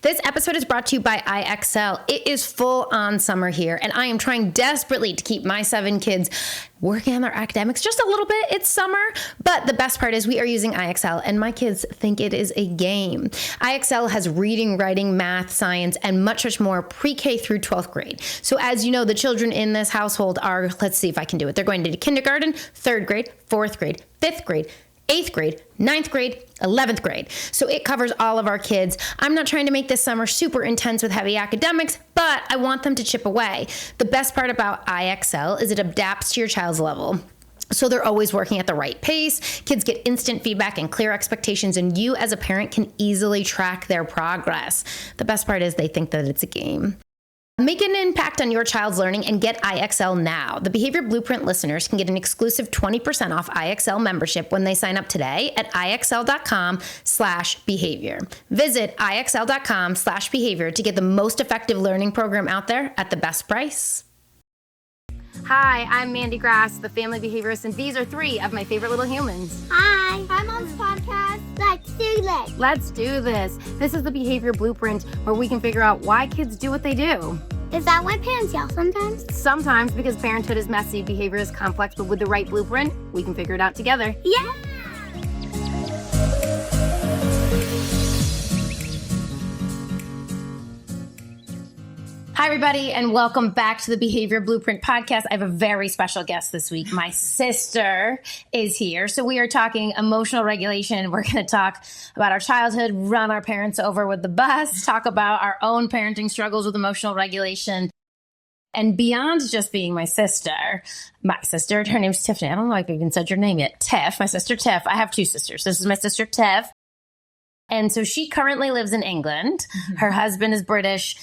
This episode is brought to you by IXL. It is full on summer here, and I am trying desperately to keep my 7 kids working on their academics just a little bit. It's summer, but the best part is we are using IXL, and my kids think it is a game. IXL has reading, writing, math, science, and much, much more pre-K through 12th grade. So as you know, the children in this household are, let's see if I can do it. They're going to kindergarten, 3rd grade, 4th grade, 5th grade, 8th grade, 9th grade, 11th grade. So it covers all of our kids. I'm not trying to make this summer super intense with heavy academics, but I want them to chip away. The best part about IXL is it adapts to your child's level. So they're always working at the right pace. Kids get instant feedback and clear expectations, and you as a parent can easily track their progress. The best part is they think that it's a game. Make an impact on your child's learning and get IXL now. The Behavior Blueprint listeners can get an exclusive 20% off IXL membership when they sign up today at IXL.com/behavior. Visit IXL.com/behavior to get the most effective learning program out there at the best price. Hi, I'm Mandy Grass, the family behaviorist, and these are 3 of my favorite little humans. Hi, I'm on this podcast. Let's do this. Let's do this. This is the Behavior Blueprint, where we can figure out why kids do what they do. Is that why parents yell sometimes? Sometimes, because parenthood is messy, behavior is complex, but with the right blueprint, we can figure it out together. Yeah! Hi, everybody, and welcome back to the Behavior Blueprint podcast. I have a very special guest this week. My sister is here. So we are talking emotional regulation. We're going to talk about our childhood, run our parents over with the bus, talk about our own parenting struggles with emotional regulation. And beyond just being my sister, her name's Tiffany. I don't know if I've even said your name yet. Tiff, my sister Tiff. I have 2 sisters. This is my sister Tiff. And so she currently lives in England. Mm-hmm. Her husband is British.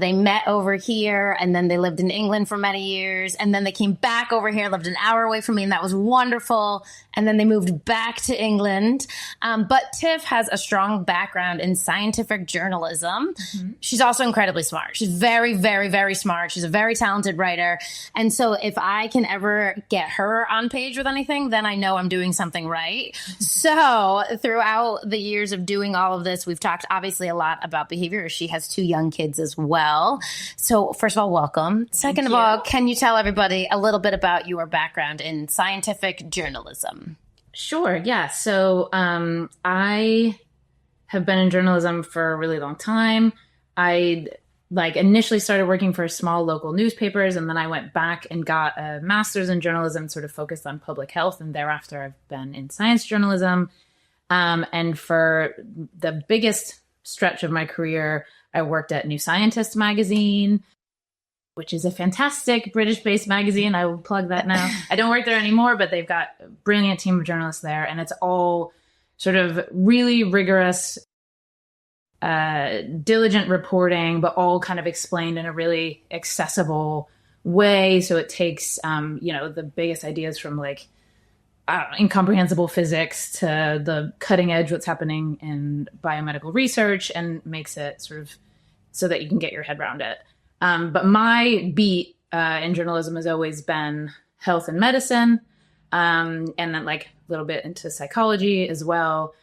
They met over here, and then they lived in England for many years. And then they came back over here, lived an hour away from me, and that was wonderful. And then they moved back to England. But Tiff has a strong background in scientific journalism. Mm-hmm. She's also incredibly smart. She's very, very, very smart. She's a very talented writer. And so if I can ever get her on page with anything, then I know I'm doing something right. So throughout the years of doing all of this, we've talked obviously a lot about behavior. She has 2 young kids as well. So first of all, welcome. Second of all, can you tell everybody a little bit about your background in scientific journalism? Sure. Yeah. So I have been in journalism for a really long time. I initially started working for small local newspapers, and then I went back and got a master's in journalism, sort of focused on public health. And thereafter, I've been in science journalism. And for the biggest stretch of my career, I worked at New Scientist magazine, which is a fantastic British-based magazine. I will plug that now. I don't work there anymore, but they've got a brilliant team of journalists there. And it's all sort of really rigorous, diligent reporting, but all kind of explained in a really accessible way. So it takes, the biggest ideas from incomprehensible physics to the cutting edge, what's happening in biomedical research, and makes it sort of so that you can get your head around it. But my beat in journalism has always been health and medicine, and then a little bit into psychology as well.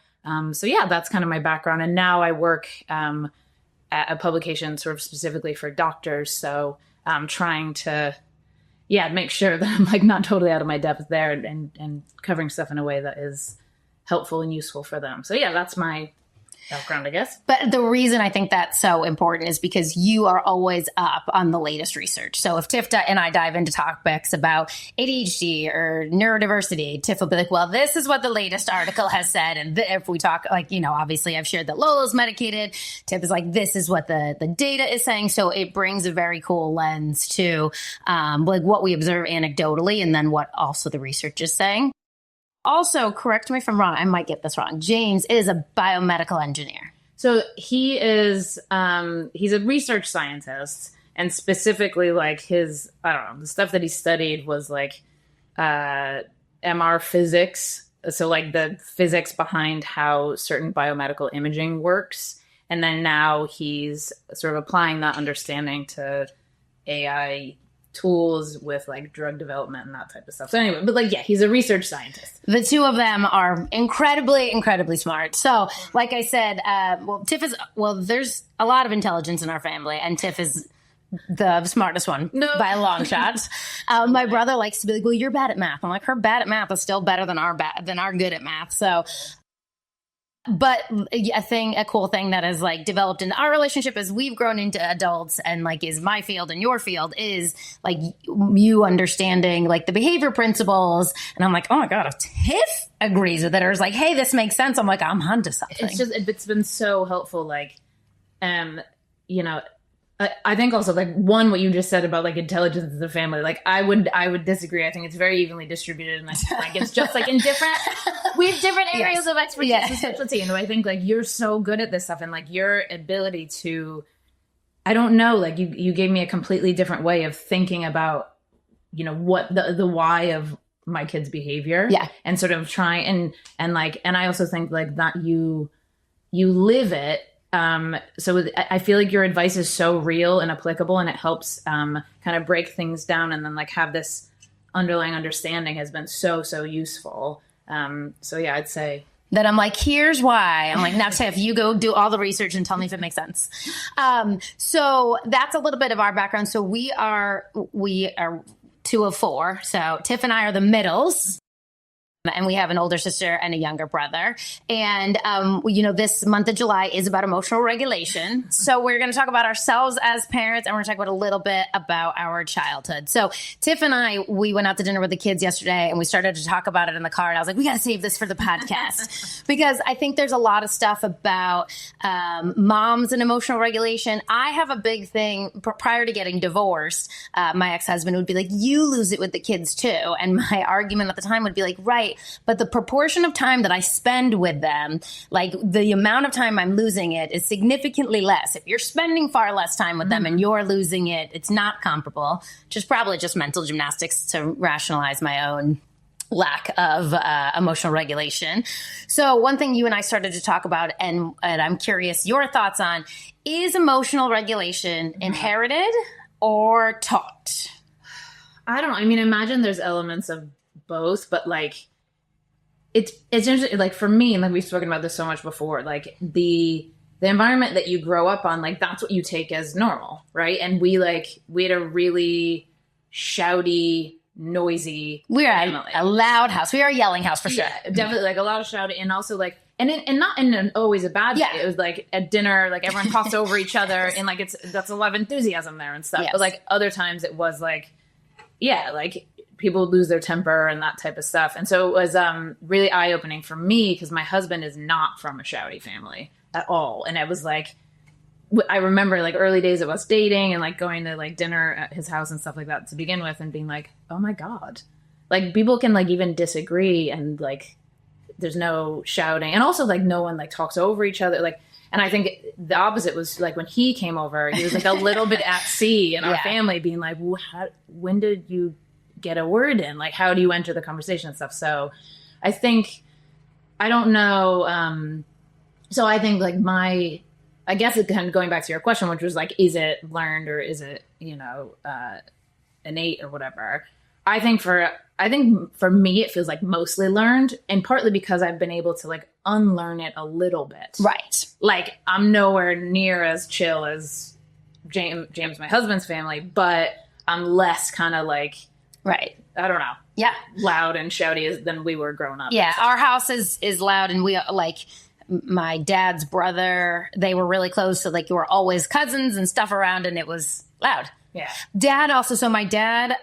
So yeah, that's kind of my background. And now I work at a publication sort of specifically for doctors. So I'm trying to make sure that I'm not totally out of my depth there and covering stuff in a way that is helpful and useful for them. So yeah, that's my background, I guess. But the reason I think that's so important is because you are always up on the latest research. So if Tiff and I dive into topics about ADHD or neurodiversity, Tiff will be like, well, this is what the latest article has said. And if we talk obviously I've shared that Lola's medicated. Tiff is like, this is what the data is saying. So it brings a very cool lens to what we observe anecdotally and then what also the research is saying. Also, correct me if I'm wrong, I might get this wrong. James is a biomedical engineer. So he is, he's a research scientist, and specifically his, the stuff that he studied was MR physics. So the physics behind how certain biomedical imaging works. And then now he's sort of applying that understanding to AI tools with like drug development and that type of stuff. So anyway, but like, yeah, he's a research scientist. The two of them are incredibly, incredibly smart. So like I said, there's a lot of intelligence in our family, and Tiff is the smartest one by a long shot. My brother likes to be like, well, you're bad at math. I'm like, her bad at math is still better than our good at math. So, but a cool thing that has like developed in our relationship as we've grown into adults and like is my field and your field is like you understanding like the behavior principles. And I'm like, oh my God, if Tiff agrees with it or is like, hey, this makes sense. I'm like, I'm onto something. It's been so helpful. Like, you know, I think also like what you just said about like intelligence in the family, like I would disagree. I think it's very evenly distributed, and I think like it's just like we have different areas of expertise and specialty. And I think like you're so good at this stuff, and like your ability to, I don't know, like you gave me a completely different way of thinking about, you know, what the why of my kid's behavior, and sort of try and I also think like that you live it. So I feel like your advice is so real and applicable, and it helps kind of break things down, and then like have this underlying understanding has been so useful. So yeah, I'd say that I'm like, here's why. I'm like, now Tiff, you go do all the research and tell me if it makes sense. So that's a little bit of our background. So we are 2 of 4. So Tiff and I are the middles. And we have an older sister and a younger brother. And, you know, this month of July is about emotional regulation. So we're going to talk about ourselves as parents, and we're going to talk about a little bit about our childhood. So Tiff and I, we went out to dinner with the kids yesterday, and we started to talk about it in the car. And I was like, we got to save this for the podcast. Because I think there's a lot of stuff about moms and emotional regulation. I have a big thing prior to getting divorced. My ex-husband would be like, you lose it with the kids too. And my argument at the time would be like, right. But the proportion of time that I spend with them, like the amount of time I'm losing it is significantly less. If you're spending far less time with them and you're losing it, it's not comparable, which is probably just mental gymnastics to rationalize my own lack of emotional regulation. So one thing you and I started to talk about, and I'm curious your thoughts on, is emotional regulation inherited or taught? I don't know. I mean, imagine there's elements of both, but like, it's interesting, like for me, and like we've spoken about this so much before, like the environment that you grow up on, like that's what you take as normal, right? And we had a really shouty, noisy we're family. A loud house. We are a yelling house for sure. Yeah, definitely like a lot of shouting, and also like and not in an always a bad way. It was like at dinner, like everyone talks over each other, and like that's a lot of enthusiasm there and stuff. Yes. But like other times it was like, like people lose their temper and that type of stuff. And so it was really eye-opening for me because my husband is not from a shouty family at all. And it was like, I remember like early days of us dating and like going to like dinner at his house and stuff like that to begin with, and being like, oh my God, like people can like even disagree and like there's no shouting. And also like no one like talks over each other. Like, and I think the opposite was like when he came over, he was like a little bit at sea in our family, being like, well, when did you get a word in? Like, how do you enter the conversation and stuff? So I think, I don't know. So I think like I guess it kind of going back to your question, which was like, is it learned or is it, you know, innate or whatever? I think for me, it feels like mostly learned, and partly because I've been able to like unlearn it a little bit. Right. Like I'm nowhere near as chill as James, my husband's family, but I'm less kind of like, right. I don't know. Yeah. Loud and shouty than we were growing up. Yeah. Our house is loud, and we like my dad's brother, they were really close. So like you were always cousins and stuff around, and it was loud. Yeah. Dad also, so my dad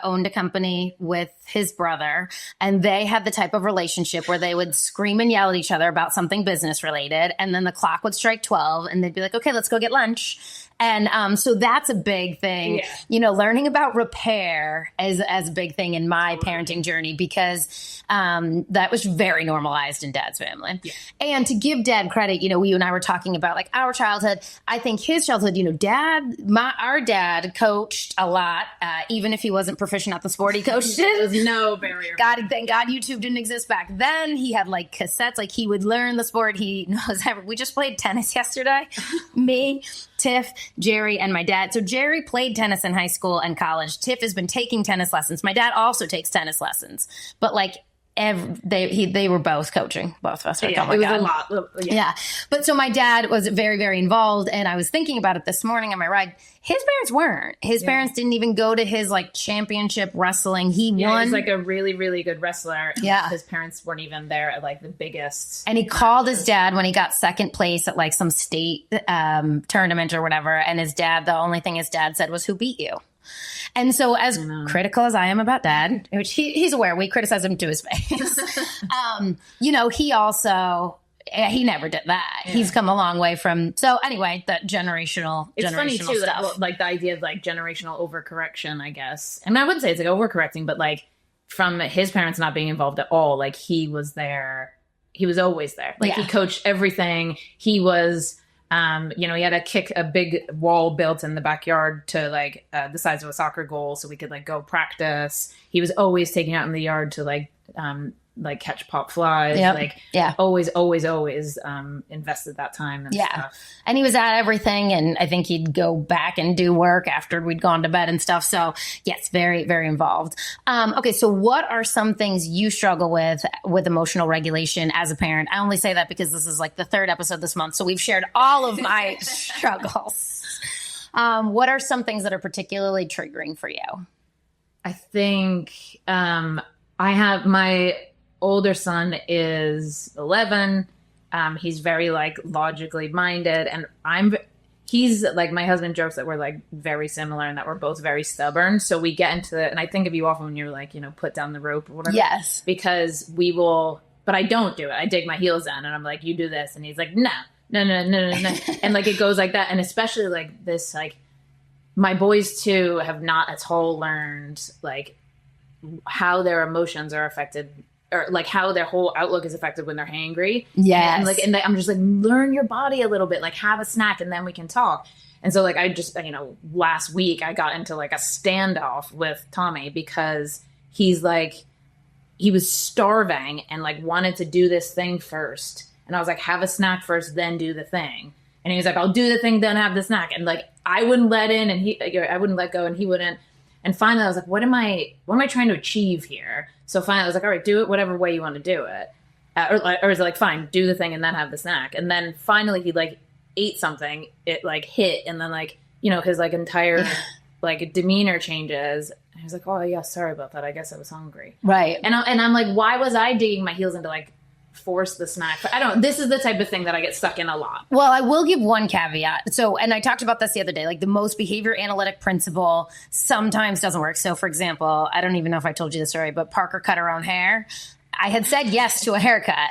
owned a company with his brother, and they had the type of relationship where they would scream and yell at each other about something business related. And then the clock would strike 12 and they'd be like, okay, let's go get lunch. And so that's a big thing, you know, learning about repair as a big thing in my parenting journey, because that was very normalized in Dad's family. Yeah. And to give Dad credit, you know, you and I were talking about like our childhood. I think his childhood, you know, our dad coached a lot, even if he wasn't proficient at the sport he coached in. There was no barrier. Thank God YouTube didn't exist back then. He had like cassettes, like he would learn the sport. He knows we just played tennis yesterday, me. Tiff, Jerry, and my dad. So Jerry played tennis in high school and college. Tiff has been taking tennis lessons. My dad also takes tennis lessons, but like they were both coaching. Both of us were. Yeah, oh my it was God. a lot. Yeah. But so my dad was very, very involved, and I was thinking about it this morning on my ride. His parents weren't. His parents didn't even go to his like championship wrestling. He won. He was like a really, really good wrestler. Yeah. His parents weren't even there at like the biggest. And he called his dad when he got second place at like some state tournament or whatever. And his dad, the only thing his dad said was, "Who beat you?" And so as critical as I am about dad, which he's aware, we criticize him to his face. He also, he never did that. Yeah. He's come a long way from, so anyway, that generational It's funny too, stuff. that, like the idea of like generational overcorrection, I guess. I mean, I wouldn't say it's like overcorrecting, but like from his parents not being involved at all, like he was there. He was always there. Like he coached everything. He was... he had to kick a big wall built in the backyard to like the size of a soccer goal so we could like go practice. He was always taking out in the yard to like catch pop flies. Always invested that time and stuff. And he was at everything, and I think he'd go back and do work after we'd gone to bed and stuff. So yes, very, very involved. Okay, so what are some things you struggle with emotional regulation as a parent? I only say that because this is like the third episode this month, so we've shared all of my struggles. What are some things that are particularly triggering for you? I think I have my older son is 11. He's very like logically minded, and he's like, my husband jokes that we're like very similar and that we're both very stubborn. So we get into it. And I think of you often when you're like, put down the rope or whatever. Yes. Because we will, but I don't do it. I dig my heels in and I'm like, you do this. And he's like, no. And like, it goes like that. And especially like this, like my boys too have not at all learned like how their emotions are affected, or like how their whole outlook is affected when they're hangry. Yes. I'm just like, learn your body a little bit, like have a snack and then we can talk. And so like, I just, last week I got into like a standoff with Tommy because he's like, he was starving and like wanted to do this thing first. And I was like, have a snack first, then do the thing. And he was like, I'll do the thing, then have the snack. And like, I wouldn't let in and I wouldn't let go and he wouldn't. And finally I was like, what am I trying to achieve here? So finally I was like, all right, do it whatever way you want to do it. Or is it like, fine, do the thing and then have the snack. And then finally he like ate something, it like hit. And then like, his like entire like demeanor changes. And I was like, oh yeah, sorry about that. I guess I was hungry. Right. And I'm like, why was I digging my heels into like force the snack? But this is the type of thing that I get stuck in a lot. Well, I will give one caveat. So, and I talked about this the other day, like the most behavior analytic principle sometimes doesn't work. So for example, I don't even know if I told you the story, but Parker cut her own hair. I had said yes to a haircut,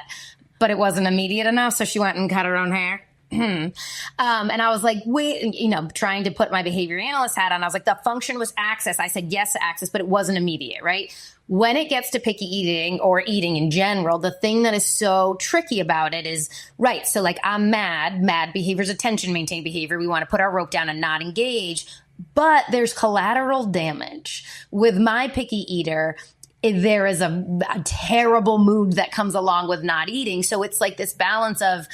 but it wasn't immediate enough. So she went and cut her own hair. And I was like, wait, trying to put my behavior analyst hat on. I was like, the function was access. I said yes to access, but it wasn't immediate, right? When it gets to picky eating or eating in general, the thing that is so tricky about it is, right, so like I'm mad behavior is attention maintained behavior. We want to put our rope down and not engage, but there's collateral damage. With my picky eater, there is a terrible mood that comes along with not eating. So it's like this balance of,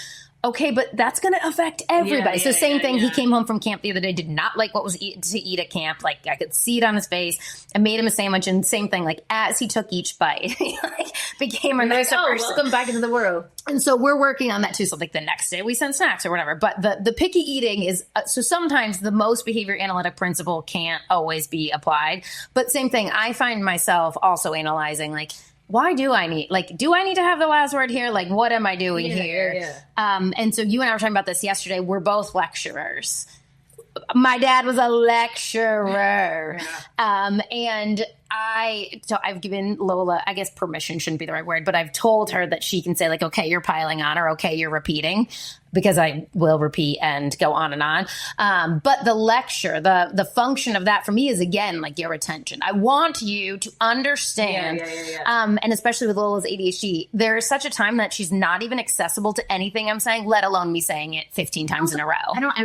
okay, but that's going to affect everybody. So same thing. He came home from camp the other day, did not like what was to eat at camp. Like I could see it on his face. I made him a sandwich, and same thing. Like as he took each bite, he like became a nicer person. Welcome back into the world. And so we're working on that too. So like the next day we send snacks or whatever. But the picky eating is, so sometimes the most behavior analytic principle can't always be applied. But same thing. I find myself also analyzing like, why do I need, like, do I need to have the last word here? Like, what am I doing here? Yeah. And so you and I were talking about this yesterday. We're both lecturers. My dad was a lecturer. And I've given Lola, I guess permission shouldn't be the right word, but I've told her that she can say like, okay, you're piling on, or okay, you're repeating, because I will repeat and go on and on. But the lecture, the function of that for me is, again, like your attention. I want you to understand, and especially with Lola's ADHD, there is such a time that she's not even accessible to anything I'm saying, let alone me saying it 15 times in a row.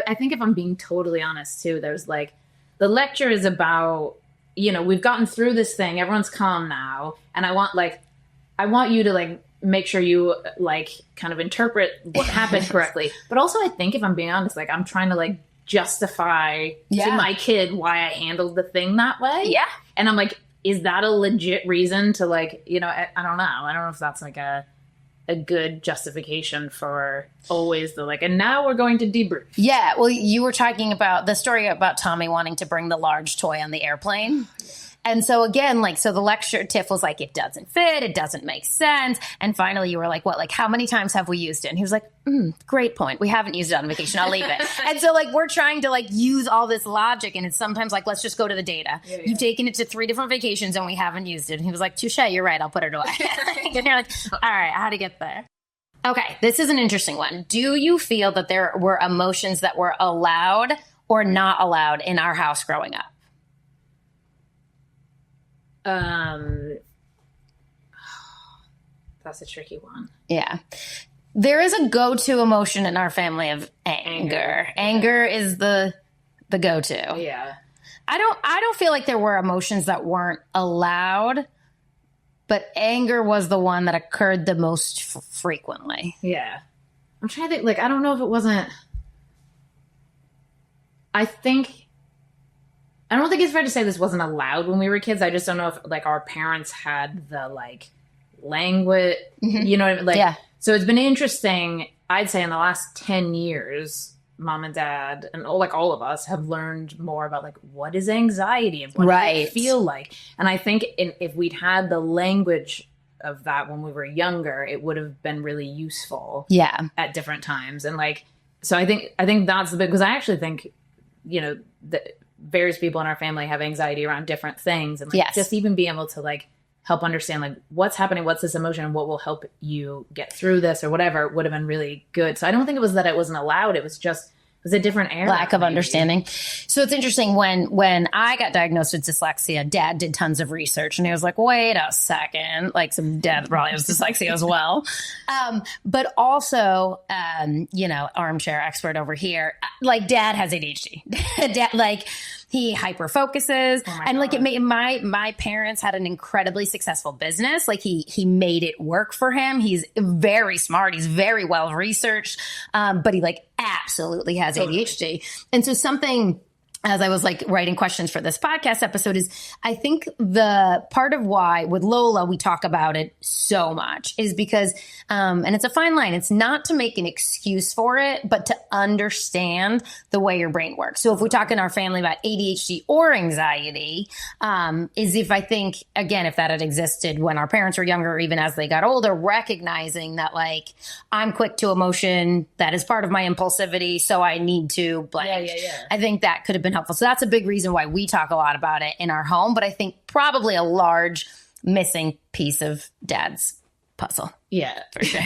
I think if I'm being totally honest too, there's like, the lecture is about, we've gotten through this thing. Everyone's calm now. And I want you to like, make sure you like kind of interpret what happened correctly. But also I think if I'm being honest, like I'm trying to like justify Yeah. to my kid why I handled the thing that way. Yeah. And I'm like, is that a legit reason to like, you know, I don't know. I don't know if that's like a good justification for always the like, and now we're going to debrief. Yeah. Well, you were talking about the story about Tommy wanting to bring the large toy on the airplane. And so again, like, so the lecture, Tiff was like, it doesn't fit. It doesn't make sense. And finally you were like, what, like how many times have we used it? And he was like, great point. We haven't used it on vacation. I'll leave it. And so like, we're trying to like use all this logic. And it's sometimes like, let's just go to the data. Yeah. You've taken it to 3 different vacations and we haven't used it. And he was like, touche, you're right. I'll put it away. And you're like, all right, how to get there. Okay. This is an interesting one. Do you feel that there were emotions that were allowed or not allowed in our house growing up? That's a tricky one. Yeah. There is a go-to emotion in our family of anger. Anger is the go-to. Yeah. I don't feel like there were emotions that weren't allowed, but anger was the one that occurred the most frequently. Yeah. I'm trying to think, like, I don't know if it wasn't, I don't think it's fair to say this wasn't allowed when we were kids. I just don't know if like our parents had the like language, you know what I mean? Like, yeah. So it's been interesting. I'd say in the last 10 years, mom and dad and like all of us have learned more about like, what is anxiety and what does it feel like? And I think if we'd had the language of that when we were younger, it would have been really useful. Yeah. At different times. And like, so I think that's the big, because I actually think, you know, that various people in our family have anxiety around different things, and like just even being able to like help understand like what's happening, what's this emotion, and what will help you get through this or whatever would have been really good. So I don't think it was that it wasn't allowed. It was just was a different era. Lack of understanding. So it's interesting when I got diagnosed with dyslexia, Dad did tons of research and he was like, wait a second, like some dad probably has dyslexia as well. But also, you know, armchair expert over here, like Dad has ADHD. Dad, like he hyper focuses and like it made my parents had an incredibly successful business. Like he made it work for him. He's very smart. He's very well researched. But he like absolutely has ADHD. And so something, as I was like writing questions for this podcast episode, is I think the part of why with Lola we talk about it so much is because, and it's a fine line, it's not to make an excuse for it, but to understand the way your brain works. So if we talk in our family about ADHD or anxiety, is if I think, again, if that had existed when our parents were younger, or even as they got older, recognizing that like I'm quick to emotion, that is part of my impulsivity, so I need to blank. Yeah. I think that could have been helpful. So that's a big reason why we talk a lot about it in our home, but I think probably a large missing piece of Dad's puzzle. Yeah, for sure.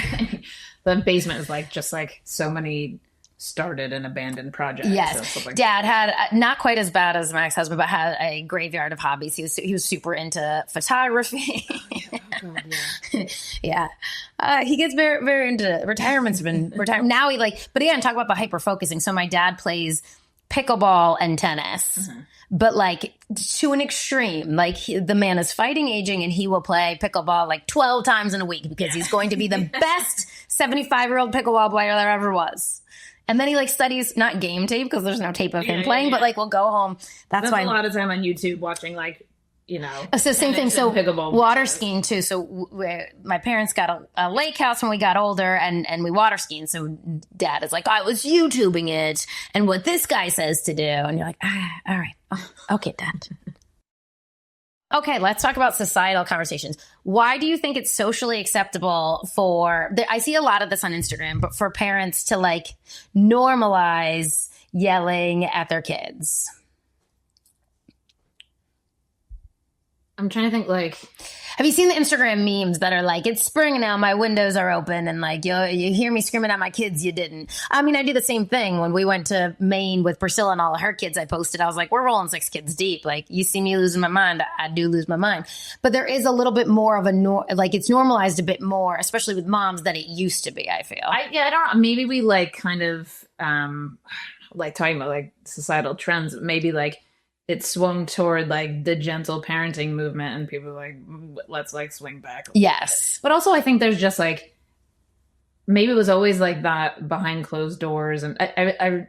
The basement is like just like so many started and abandoned projects. Yes. So like, Dad had not quite as bad as my ex-husband, but had a graveyard of hobbies. He was super into photography. Yeah. He gets very, very into retirement's been retired. Now he like, but again, talk about the hyper focusing. So my dad plays pickleball and tennis, but like to an extreme. Like the man is fighting aging and he will play pickleball like 12 times in a week because he's going to be the best 75-year-old pickleball player there ever was. And then he like studies, not game tape because there's no tape of him playing, but like we'll go home. That's why a lot of time on YouTube watching like, you know. So same thing. So water skiing too. So my parents got a lake house when we got older and we water skiing. So Dad is like, I was YouTubing it and what this guy says to do. And you're like, all right. Oh, okay, Dad. Okay, let's talk about societal conversations. Why do you think it's socially acceptable I see a lot of this on Instagram, but for parents to like normalize yelling at their kids? I'm trying to think like, have you seen the Instagram memes that are like, it's spring now, my windows are open, and like, you hear me screaming at my kids, you didn't. I mean, I do the same thing. When we went to Maine with Priscilla and all of her kids, I posted, I was like, we're rolling 6 kids deep. Like, you see me losing my mind, I do lose my mind. But there is a little bit more of like, it's normalized a bit more, especially with moms, than it used to be, I feel. I don't know. Maybe we like kind of, like talking about like societal trends, maybe like, it swung toward like the gentle parenting movement and people were like, let's like swing back. Yes. But also I think there's just like, maybe it was always like that behind closed doors. And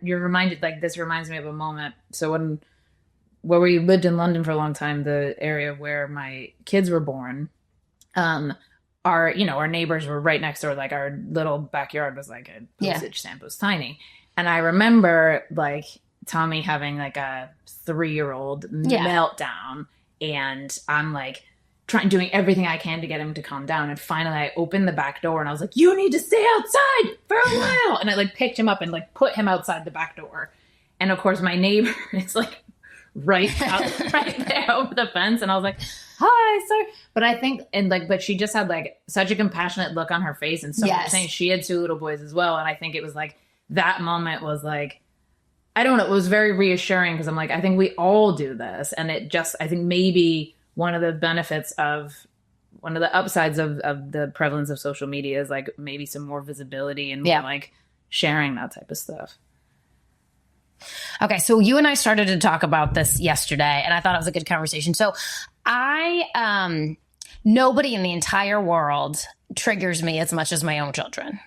you're reminded, like, this reminds me of a moment. So where we lived in London for a long time, the area where my kids were born, our neighbors were right next door. Like, our little backyard was like a postage stamp. It was tiny. And I remember, like, Tommy having like a 3-year-old meltdown, and I'm like doing everything I can to get him to calm down. And finally I opened the back door and I was like, you need to stay outside for a while. And I like picked him up and like put him outside the back door. And of course my neighbor is like right there over the fence. And I was like, hi, sir. But I think, but she just had like such a compassionate look on her face. And so saying she had 2 little boys as well. And I think it was like, that moment was like, I don't know, it was very reassuring, because I'm like, I think we all do this. And I think maybe one of the upsides of the prevalence of social media is like maybe some more visibility and like sharing that type of stuff. Okay, so you and I started to talk about this yesterday, and I thought it was a good conversation. So nobody in the entire world triggers me as much as my own children.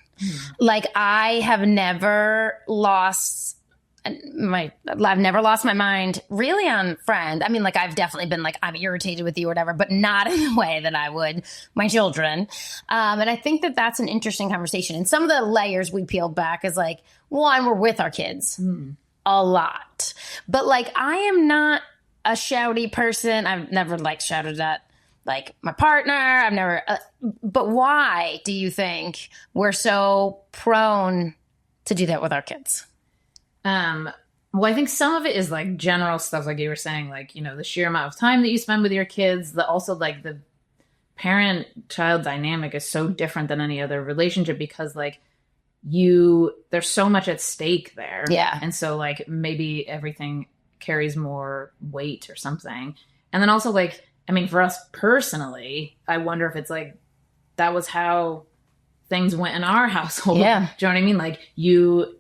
Like, I have never lost my mind really on friend. I mean, like, I've definitely been like, I'm irritated with you or whatever, but not in the way that I would my children. And I think that that's an interesting conversation. And some of the layers we peeled back is like, one, we're with our kids a lot, but like, I am not a shouty person. I've never like shouted at like my partner. I've never, but why do you think we're so prone to do that with our kids? Well, I think some of it is like general stuff, like you were saying, like, the sheer amount of time that you spend with your kids, also like the parent-child dynamic is so different than any other relationship, because like there's so much at stake there. Yeah. And so like maybe everything carries more weight or something. And then also like, I mean, for us personally, I wonder if it's like, that was how things went in our household. Yeah. Do you know what I mean? Like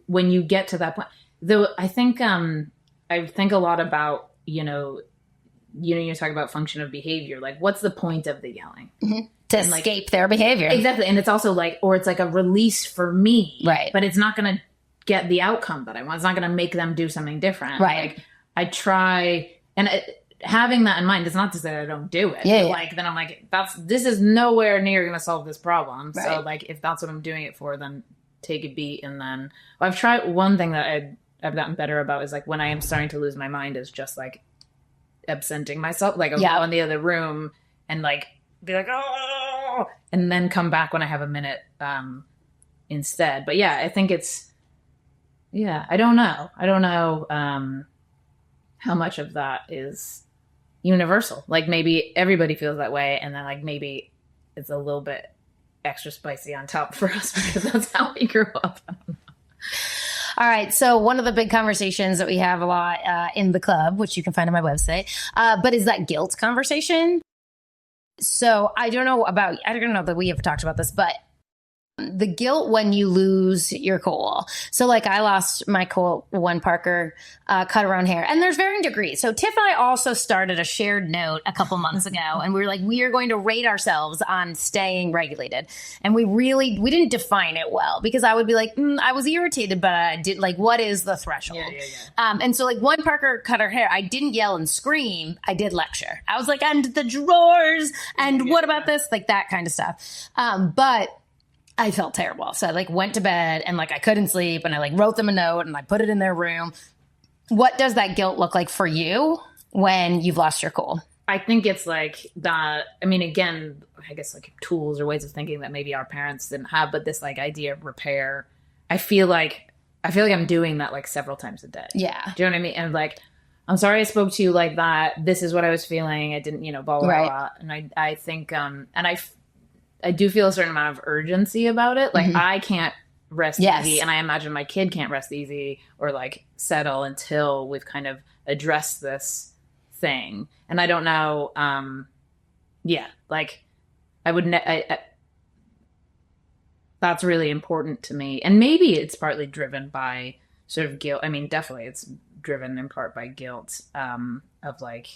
when you get to that point, though, I think a lot about, you talk about function of behavior, like what's the point of the yelling? Mm-hmm. To escape their behavior. Exactly. And it's also like, or it's like a release for me. Right. But it's not going to get the outcome that I want. It's not going to make them do something different. Right. Like I try, and having that in mind, it's not to say that I don't do it. Yeah. Like, then I'm like, this is nowhere near going to solve this problem. Right. So like, if that's what I'm doing it for, then take a beat. And then I've tried, one thing that I've gotten better about is like, when I am starting to lose my mind, is just like absenting myself, like I'll go in the other room and like be like, oh, and then come back when I have a minute instead. But yeah, I think I don't know how much of that is universal. Like maybe everybody feels that way, and then like maybe it's a little bit extra spicy on top for us because that's how we grew up. All right. So one of the big conversations that we have a lot in the club, which you can find on my website, but is that guilt conversation. So I don't know that we have talked about this, but the guilt when you lose your cool. So like I lost my cool when Parker cut her own hair, and there's varying degrees. So Tiff and I also started a shared note a couple months ago, and we were like, we are going to rate ourselves on staying regulated. And we didn't define it well, because I would be like, I was irritated, but I did like, what is the threshold? Yeah. And so like when Parker cut her hair, I didn't yell and scream. I did lecture. I was like, and the drawers, and what about this? Like that kind of stuff. But I felt terrible. So I like went to bed and like I couldn't sleep, and I like wrote them a note and I put it in their room. What does that guilt look like for you when you've lost your cool? I think it's like that. I mean, again, I guess like tools or ways of thinking that maybe our parents didn't have, but this like idea of repair, I feel like I'm doing that like several times a day. Yeah. Do you know what I mean? And like, I'm sorry I spoke to you like that. This is what I was feeling. I didn't, blah, blah, blah. And I think, and I do feel a certain amount of urgency about it. Like I can't rest easy, and I imagine my kid can't rest easy or like settle until we've kind of addressed this thing. And I don't know. Like I would, that's really important to me. And maybe it's partly driven by sort of guilt. I mean, definitely it's driven in part by guilt, of like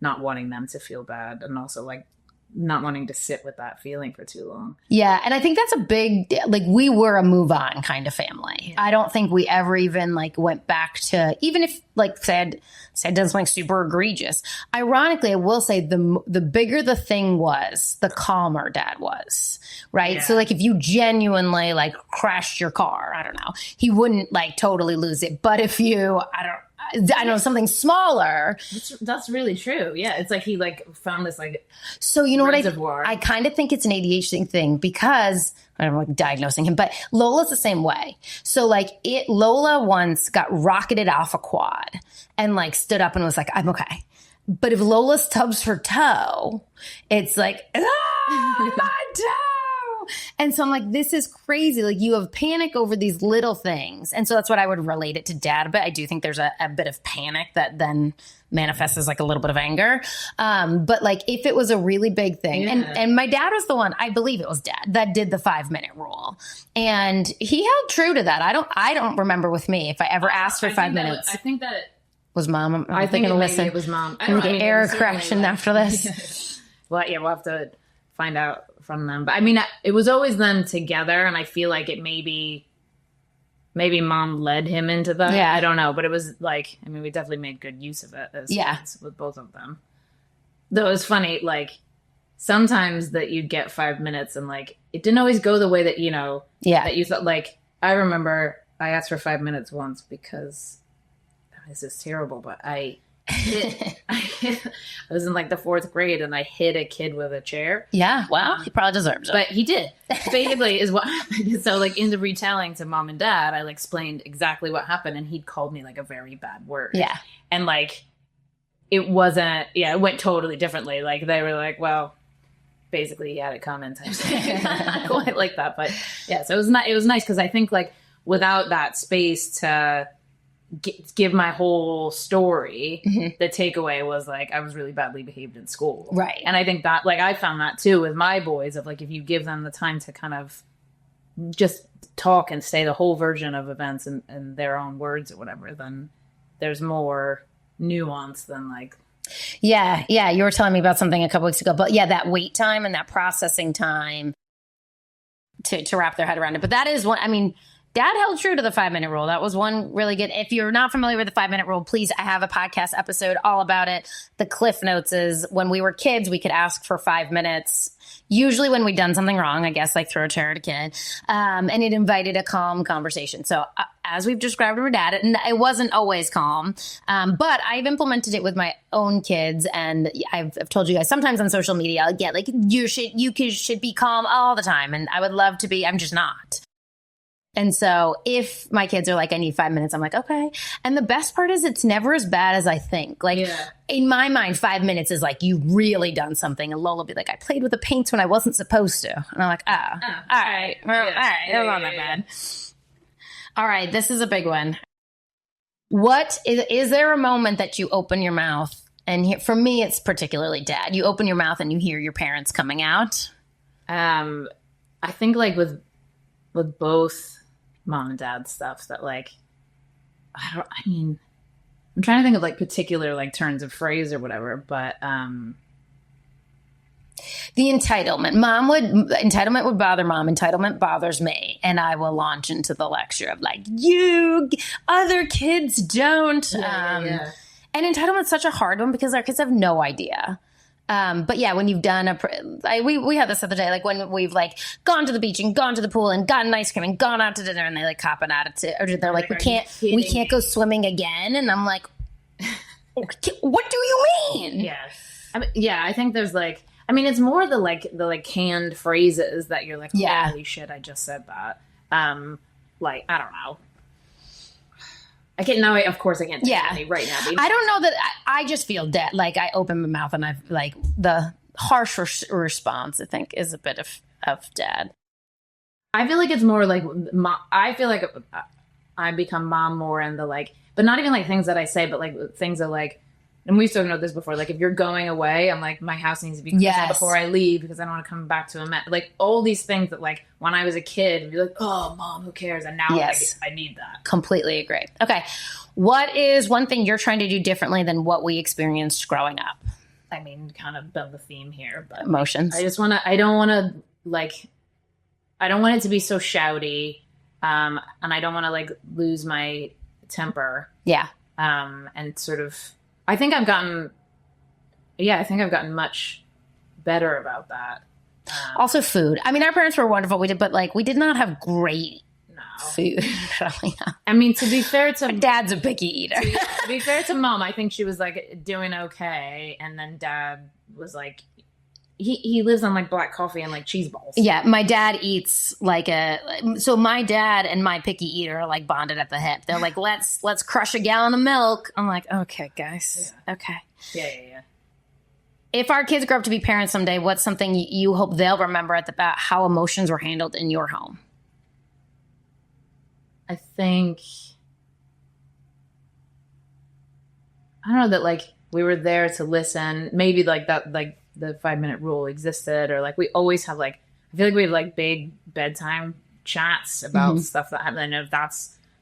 not wanting them to feel bad, and also like not wanting to sit with that feeling for too long. Yeah. And I think that's a big, like, we were a move on kind of family. Yeah. I don't think we ever even like went back to, even if like said done something super egregious. Ironically, I will say the bigger the thing was, the calmer dad was. Right. Yeah. So like if you genuinely like crashed your car, I don't know, he wouldn't like totally lose it. But if you, I know something smaller. That's really true. Yeah. It's like he like found this like, so you know reservoir. What I kind of think it's an ADHD thing because I don't know, like diagnosing him, but Lola's the same way. So like Lola once got rocketed off a quad and like stood up and was like, I'm okay. But if Lola stubs her toe, it's like, my toe. And so I'm like, this is crazy. Like you have panic over these little things. And so that's what I would relate it to dad. But I do think there's a bit of panic that then manifests as like a little bit of anger. But like if it was a really big thing and my dad was the one, I believe it was dad that did the 5-minute rule. And he held true to that. I don't remember with me if I ever asked for 5 minutes. I think that was mom. I think it was mom. I'm going to get error correction after this. Well, yeah, we'll have to find out from them. But I mean, it was always them together. And I feel like it maybe mom led him into that. Yeah. I don't know. But it was like, I mean, we definitely made good use of it as kids with both of them. Though it was funny, like sometimes that you'd get 5 minutes and like, it didn't always go the way that, you know, that you thought. Like, I remember I asked for 5 minutes once because this is terrible, but I was in like the 4th grade and I hit a kid with a chair. Yeah. Wow. He probably deserves it. But he did. Basically is what happened. So like in the retelling to mom and dad, I like explained exactly what happened and he'd called me like a very bad word. Yeah. And like, it wasn't, it went totally differently. Like they were like, well, basically he had it coming type thing. Not quite like that. But yeah, so it was nice because I think like without that space to give my whole story, the takeaway was like I was really badly behaved in school, right? And I think that like I found that too with my boys of like if you give them the time to kind of just talk and say the whole version of events in their own words or whatever, then there's more nuance than like yeah you were telling me about something a couple weeks ago, but yeah, that wait time and that processing time to wrap their head around it. But that is one, I mean, dad held true to the 5-minute rule. That was one really good. If you're not familiar with the 5-minute rule, please, I have a podcast episode all about it. The Cliff Notes is when we were kids, we could ask for 5 minutes. Usually when we'd done something wrong, I guess, like throw a chair at a kid. And it invited a calm conversation. So as we've described with dad, it wasn't always calm. But I've implemented it with my own kids. And I've told you guys sometimes on social media, I'll get like, you should be calm all the time. And I would love to be, I'm just not. And so if my kids are like, I need 5 minutes, I'm like, okay. And the best part is it's never as bad as I think. Like in my mind, 5 minutes is like, you really done something. And Lola will be like, I played with the paints when I wasn't supposed to. And I'm like, all right. Well, all right. That's not that bad. All right. This is a big one. What is there a moment that you open your mouth? And for me, it's particularly dad. You open your mouth and you hear your parents coming out. I think like with both mom and dad stuff that like, I'm trying to think of like particular like turns of phrase or whatever, but the entitlement would bother mom. Entitlement bothers me. And I will launch into the lecture of like, you other kids don't. And entitlement's such a hard one because our kids have no idea. But yeah, when you've done we had this the other day, like when we've like gone to the beach and gone to the pool and gotten ice cream and gone out to dinner and they like cop an attitude or they're like, we can't go swimming again. And I'm like, what do you mean? Yes. I think there's like, it's more the canned phrases that you're like, holy shit, I just said that. Like, I don't know. I can't now. Of course, I can't think of any right now. I don't know that. I just feel dead. Like I open my mouth and I've like the harsh response. I think is a bit of dad. I feel like it's more like I feel like I become mom more in the like, but not even like things that I say, but like things that like. And we've spoken about this before. Like if you're going away, I'm like, my house needs to be clean before I leave because I don't want to come back to a mess. Like all these things that like when I was a kid, I'd be like, oh, mom, who cares? And now like, I need that. Completely agree. Okay. What is one thing you're trying to do differently than what we experienced growing up? I mean, kind of been the theme here, but Emotions. I don't want it to be so shouty. And I don't want to like lose my temper. Yeah. And sort of, I think I've gotten much better about that. Also food. I mean, our parents were wonderful. We did not have great food. I mean, to be fair to Dad's a picky eater. to be fair to Mom, I think she was like doing okay, and then Dad was like, he lives on like black coffee and like cheese balls. Yeah, my dad eats so my dad and my picky eater are like bonded at the hip. They're like, let's crush a gallon of milk. I'm like, okay, guys, okay. Yeah. If our kids grow up to be parents someday, what's something you hope they'll remember about how emotions were handled in your home? I think, I don't know, that like we were there to listen. Maybe like that, like the 5-minute rule existed, or like we always have like, I feel like we have like big bedtime chats about stuff that happened. And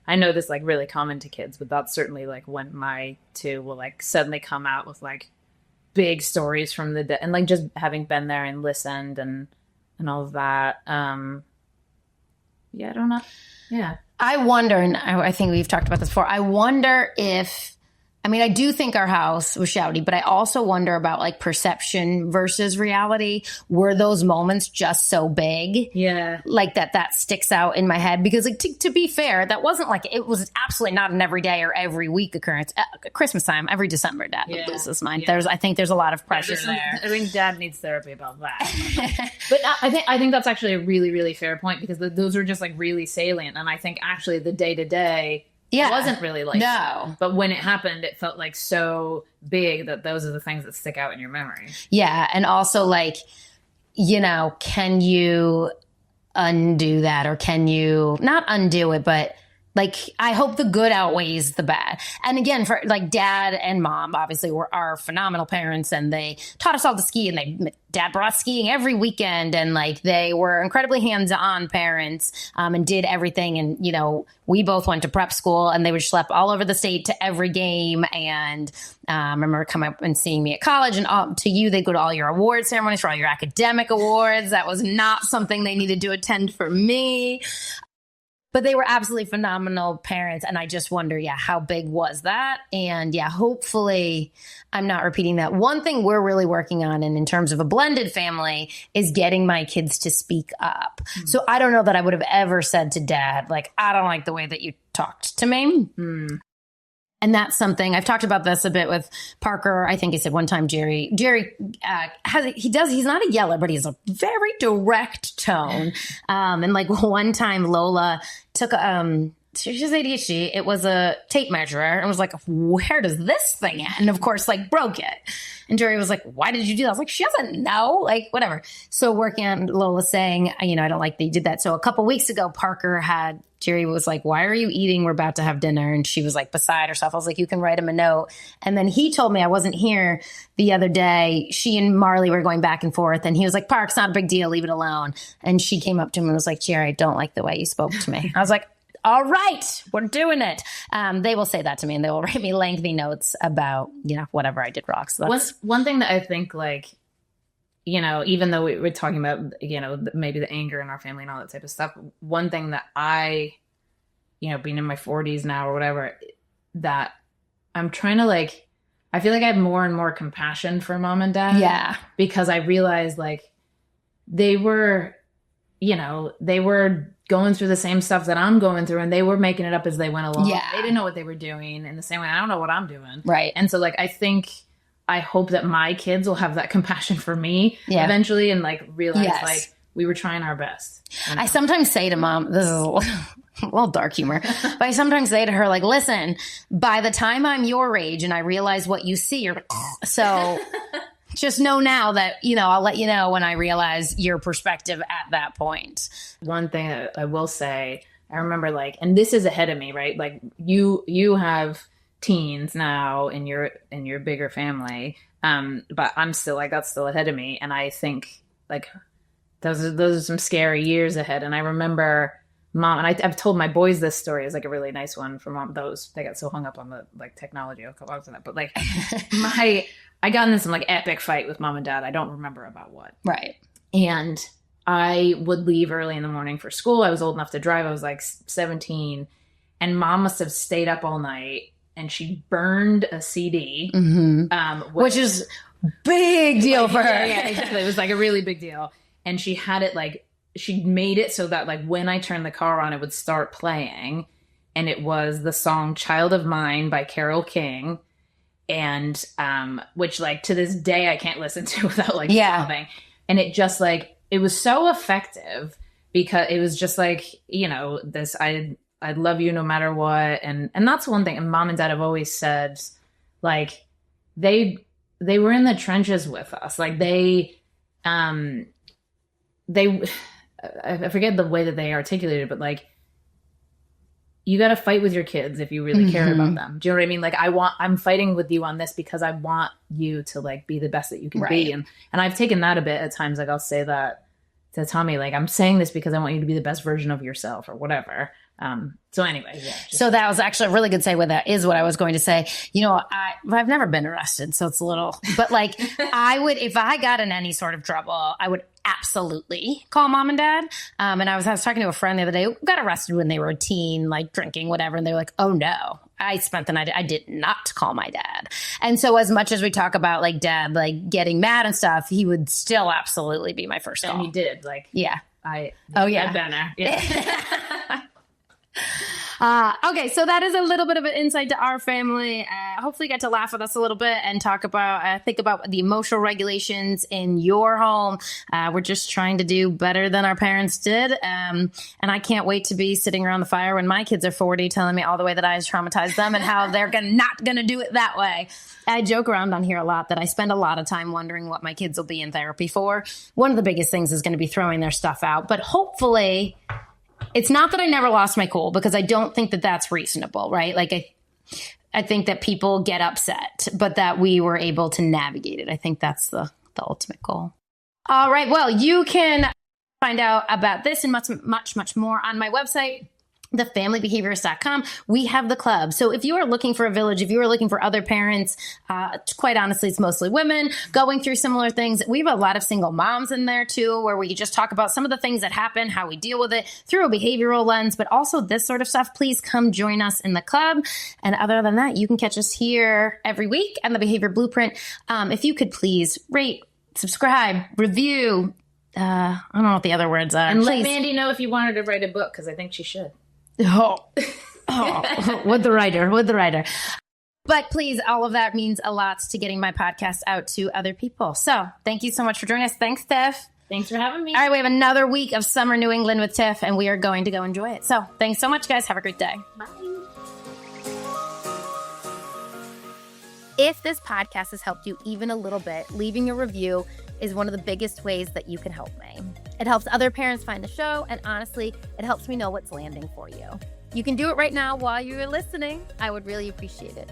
I know this like really common to kids, but that's certainly like when my two will like suddenly come out with like big stories from the day, and like just having been there and listened and all of that. Yeah, I don't know. Yeah. I wonder, and I think we've talked about this before, I wonder I do think our house was shouty, but I also wonder about like perception versus reality. Were those moments just so big? Yeah. Like that sticks out in my head? Because like to be fair, that wasn't like, it was absolutely not an everyday or every week occurrence. Christmas time, every December, Dad would lose his mind. Yeah. I think there's a lot of pressure there. I think Dad needs therapy about that. But I think that's actually a really, really fair point, because those are just like really salient. And I think actually the day to day, it wasn't really like that. But when it happened, it felt like so big that those are the things that stick out in your memory. Yeah. And also like, can you undo that, or can you not undo it, but like, I hope the good outweighs the bad. And again, for like Dad and Mom, obviously were our phenomenal parents, and they taught us all to ski, and Dad brought us skiing every weekend, and like they were incredibly hands-on parents, and did everything. And, we both went to prep school, and they would schlep all over the state to every game. And I remember coming up and seeing me at college, and to you, they go to all your award ceremonies for all your academic awards. That was not something they needed to attend for me. But they were absolutely phenomenal parents. And I just wonder, how big was that? And hopefully I'm not repeating that. One thing we're really working on, and in terms of a blended family, is getting my kids to speak up. Mm. So I don't know that I would have ever said to Dad, like, I don't like the way that you talked to me. Mm. And that's something I've talked about this a bit with Parker. I think I said one time, Jerry he's not a yeller, but he has a very direct tone. And like one time Lola took, she has ADHD. It was a tape measure, and was like, where does this thing end? And of course, like broke it. And Jerry was like, why did you do that? I was like, she doesn't know, like whatever. So working on Lola saying, I don't like that you did that. So a couple weeks ago, Jerry was like, why are you eating? We're about to have dinner. And she was like beside herself. I was like, you can write him a note. And then he told me, I wasn't here the other day, she and Marley were going back and forth. And he was like, Park, it's not a big deal. Leave it alone. And she came up to him and was like, Jerry, I don't like the way you spoke to me. I was like, all right, we're doing it. They will say that to me, and they will write me lengthy notes about, whatever I did wrong. So that's one thing that I think, like, even though we're talking about, maybe the anger in our family and all that type of stuff, one thing that I, being in my 40s now or whatever, that I'm trying to like, I feel like I have more and more compassion for Mom and Dad. Yeah. Because I realized like they were going through the same stuff that I'm going through, and they were making it up as they went along. Yeah. They didn't know what they were doing in the same way. I don't know what I'm doing. Right. And so like, I hope that my kids will have that compassion for me eventually, and like realize like we were trying our best. I sometimes say to Mom, this is a little dark humor, but I sometimes say to her, like, listen, by the time I'm your age and I realize what you see, you're like, so just know now that, I'll let you know when I realize your perspective at that point. One thing that I will say, I remember like, and this is ahead of me, right? Like you have teens now in your bigger family. But I'm still like, that's still ahead of me. And I think like those are some scary years ahead. And I remember mom, and I've told my boys this story is like a really nice one for mom. They got so hung up on the like technology. I'll come back to that. But like I got in this like epic fight with mom and dad. I don't remember about what. Right. And I would leave early in the morning for school. I was old enough to drive. I was like 17, and mom must have stayed up all night, and she burned a CD, which is big deal for her. Yeah, exactly. It was like a really big deal. And she had it like, she made it so that like when I turned the car on, it would start playing. And it was the song Child of Mine by Carole King. And which like to this day I can't listen to without like sobbing. And it just like, it was so effective because it was just like, you know, this, I love you no matter what. And that's one thing. And mom and dad have always said, like, they were in the trenches with us. Like I forget the way that they articulated it, but like, you got to fight with your kids if you really care about them. Do you know what I mean? Like I'm fighting with you on this because I want you to like be the best that you can be. And I've taken that a bit at times. Like I'll say that to Tommy, like I'm saying this because I want you to be the best version of yourself or whatever. So anyway, yeah. So that was actually a really good segue. That is what I was going to say. You know, I've never been arrested, so it's a little, but like I would, if I got in any sort of trouble, I would absolutely call mom and dad. And I was talking to a friend the other day who got arrested when they were a teen, like drinking, whatever. And they were like, oh no, I spent the night. I did not call my dad. And so as much as we talk about like dad, like getting mad and stuff, he would still absolutely be my first call. And he did like, yeah. I've yeah. been there. Yeah. Okay, so that is a little bit of an insight to our family. Hopefully you get to laugh with us a little bit and talk about, think about the emotional regulations in your home. We're just trying to do better than our parents did. And I can't wait to be sitting around the fire when my kids are 40 telling me all the way that I traumatized them and how they're not going to do it that way. I joke around on here a lot that I spend a lot of time wondering what my kids will be in therapy for. One of the biggest things is going to be throwing their stuff out, but hopefully it's not that I never lost my cool, because I don't think that that's reasonable, right? Like I think that people get upset, but that we were able to navigate it. I think that's the ultimate goal. All right. Well, you can find out about this and much, much, much more on my website, thefamilybehaviorist.com. We have the club. So if you are looking for a village, if you are looking for other parents, quite honestly, it's mostly women going through similar things. We have a lot of single moms in there too, where we just talk about some of the things that happen, how we deal with it through a behavioral lens, but also this sort of stuff. Please come join us in the club. And other than that, you can catch us here every week on the Behavior Blueprint. If you could please rate, subscribe, review. I don't know what the other words are. And let Mandy know if you want her to write a book, because I think she should. Oh, with the writer. But please, all of that means a lot to getting my podcast out to other people. So thank you so much for joining us. Thanks, Tiff. Thanks for having me. All right, we have another week of Summer New England with Tiff, and we are going to go enjoy it. So thanks so much, guys. Have a great day. Bye. If this podcast has helped you even a little bit, leaving a review is one of the biggest ways that you can help me. It helps other parents find the show, and honestly, it helps me know what's landing for you. You can do it right now while you're listening. I would really appreciate it.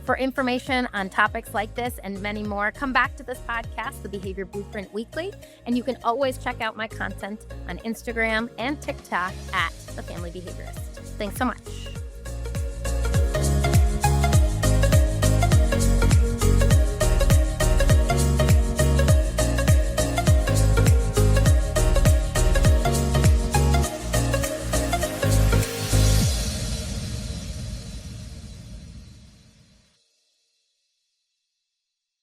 For information on topics like this and many more, come back to this podcast, The Behavior Blueprint Weekly, and you can always check out my content on Instagram and TikTok at The Family Behaviorist. Thanks so much.